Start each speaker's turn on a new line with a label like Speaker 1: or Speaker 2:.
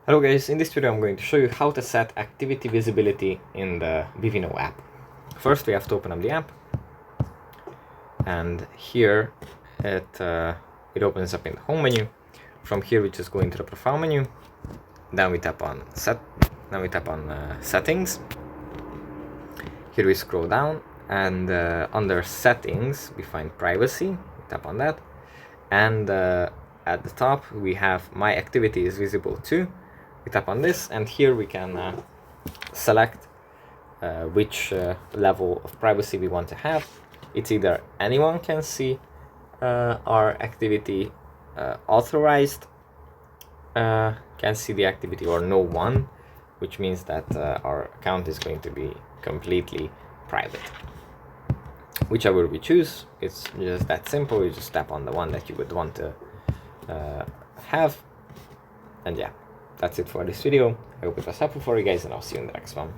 Speaker 1: Hello guys, in this video I'm going to show you how to set activity visibility in the Vivino app. First we have to open up the app, and here it opens up in the home menu. From here we just go into the profile menu, then we tap on settings. Here we scroll down, and under settings we find privacy. We tap on that, and at the top we have my activity is visible too. We tap on this, and here we can select which level of privacy we want to have. It's either anyone can see our activity, authorized can see the activity, or no one, which means that our account is going to be completely private. Whichever we choose, it's just that simple. You just tap on the one that you would want to have, and yeah, that's it for this video. I hope it was helpful for you guys, and I'll see you in the next one.